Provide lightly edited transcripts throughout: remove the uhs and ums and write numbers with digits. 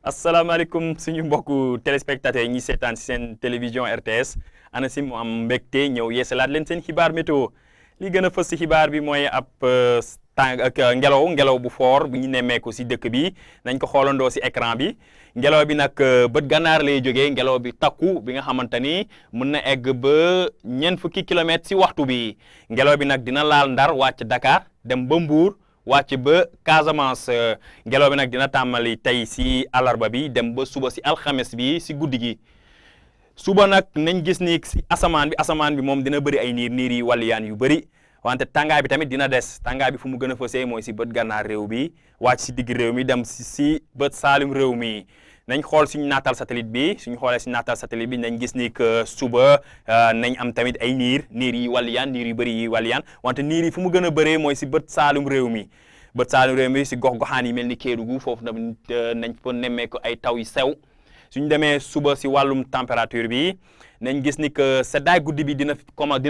asalaamaaleykum suñu mbokku téléspectateurs yi ñi seetaan si seen télévision RTS ANACIM mu am mbégte ñëw yeesalaat leen seen xibaar météo li gën a fës si xibaar bi mooy ab tàng ak ngelaw bu fort bu ñu nemmeeku si dëkk bi nañ ko xoolandoo si écran bi ngelaw bi nag bët gànnaar lay jógee ngelaw bi takku bi nga xamante ni mën na egg ba ñeent fukki kilomètres si waxtu bi ngelaw bi nag dina laal Ndar wàcc Dakar dem ba Mbour wàcc ba Casamance ngelaw bi nag dina tàmmali tey si àllarba bi dem ba suba si alxames bi si guddi gi suba nag nañ gis ni si asamaan bi moom dina bëri ay niir yi wàlliyaan yu bëri wante tàngaay bi tamit dina des tàngaay bi fu mu gën a fësee mooy si bët gànnaar réew bi wàcc si digg réew mi dem si bët saalum réew mi nañ xool suñu naatal satellite bi suñu xoolee suñu naatal satellite bi nañ gis ni que suba nañ am tamit ay niir yi wàlliyaan niir yu bëri yi wàlliyaan wante niir yi fu mu gën a bëree mooy si bët saalum réew mi bët saalum réew mi si gox-goxaan yi mel ni Kédougou foofu nañ fa nemmeeku ay taw yu sew suñ demee suba si wàllum température bi nañ gis ni que seddaay guddi bi dina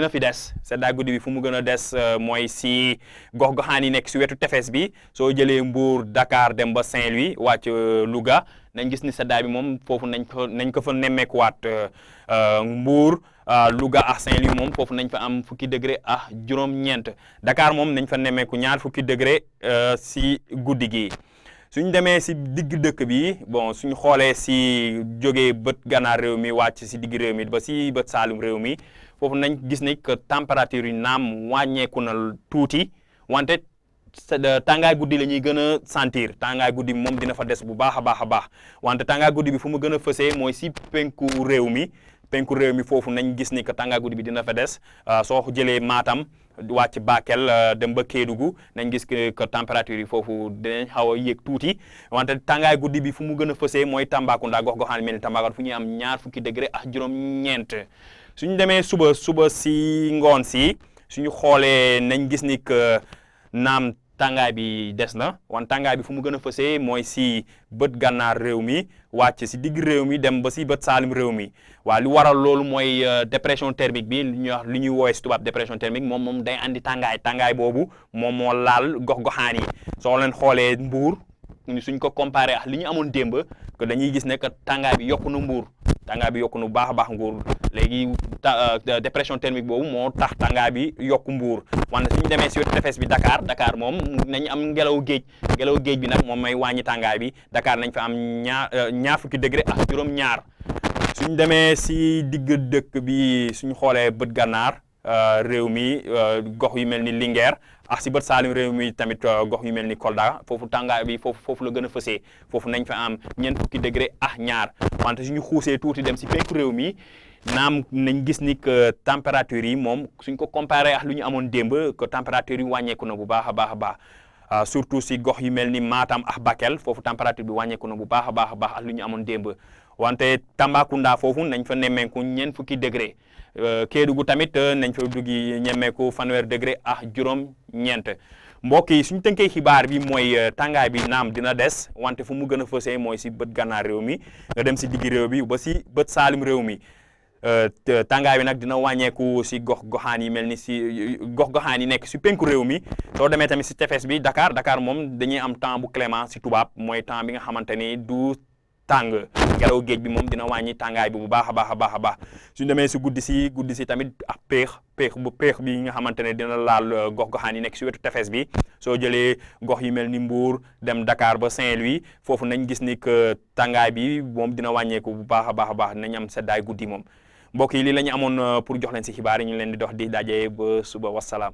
fi des seddaay guddi bi fu mu gën a des mooy si gox-goxaan yi nekk si wetu tefes bi soo jëlee Mbour Dakar dem ba Saint-Louis wàcc Louga nañ gis ni seddaay bi moom foofu nañ ko fa nemmeekuwaat Mbour Louga ak Saint-Louis moom foofu nañ fa am fukki degré ak juróom-ñeent Dakar moom nañ fa nemmeeku ñaar fukki degré si guddi gi. suñ demee si digg dëkk bi bon suñ xoolee si jógee bët gànnaar réew mi wàcc si digg réew mi ba si bët saalum réew mi foofu nañ gis ni que température yi naam wàññeeku na tuuti wante tàngaay guddi la ñuy gën a sentir tàngaay guddi moom dina fa des bu baax a baax wante tàngaay guddi bi fu mu gën a fësee mooy si penku réew mi foofu nañ gis ni que tàngaay guddi bi dina fa des soo jëlee Matam wàcc Bakel dem ba Kédougou nañ gis que température yi foofu dinañ xaw a yéeg tuuti wante tàngaay guddi bi fu mu gën a fësee mooy Tambacounda gox-goxaan mel ni Tambacounda fu ñuy am ñaar fukki degré ak juróom-ñeent suñu demee suba si ngoon si suñu xoolee nañ gis ni que naam tàngaay bi des na wante tàngaay bi fu mu gën a fësee mooy si bët gànnaar réew mi wàcc si digg réew mi dem ba si bët saalum réew mi waaw li waral loolu mooy dépression thermique bi li ñuy woowee si tubaab dépression thermique moom day andi tàngaay boobu moom moo laal gox-goxaan yi soo leen xoolee Mbour suñ ko comparé ak li ñu amoon démb que dañuy gis ne que tàngaay bi yokku na Mbour tàngaay bi yokku na bu baax a baax Mbour léegi dépression thermique boobu moo tax tàngaay bi yokku Mbour wante suñu demee si wetu tefes bi Dakar moom nañ am ngelaw géej bi nag moom may wàññi tàngaay bi Dakar nañ fa am ñaar fukki degré ak juróom-ñaar suñ demee si digg dëkk bi suñu xoolee bët gànnaar réew mi gox yu mel ni Linguère ak si bët saalum réew mi tamit gox yu mel ni Kolda foofu tàngaay bi foofu la gën a fësee foofu nañ fa am ñeent fukki degré ak ñaar wante suñu xuusee tuuti dem si penku réew mi naam nañ gis ni que température yi moom suñ ko comparé ak lu ñu amoon démb que température yi wàññeeku na bu baax a baax surtout si gox yu mel ni Matam ak Bakel foofu température bi wàññeeku na bu baax a baax ak lu ñu amoon démb wante Tambacounda foofu nañ fa nemmeeku ñeent fukki degré Kédougou tamit nañ fa duggi ñemmeeku fanweer degré ak juróom-ñeent mbokk yi suñu tënkee xibaar bi mooy tàngaay bi naam dina des wante fu mu gën a fësee mooy si bët gànnaar réew mi nga dem si digg réew bi ba si bët saalum réew mi tàngaay bi nag dina wàññeeku si gox-goxaan yi mel ni si gox-goxaan yi nekk si penku réew mi soo demee tamit si tefes bi Dakar moom dañuy am temps bu clément si tubaab mooy temps bi nga xamante ni du tàng ngelaw géej bi moom dina wàññi tàngaay bi bu baax a baax suñu demee si guddi si tamit ak péex bi nga xamante ne dina laal gox-goxaan yi nekk si wetu tefes bi soo jëlee gox yi mel ni Mbour dem Dakar ba Saint-Louis foofu nañ gis ni que tàngaay bi moom dina wàññeeku bu baax a baax nañ am seddaay guddi moom mbokk yi lii la ñu amoon pour jox leen si xibaar yi ñu leen di dox di daje ba suba wasalaam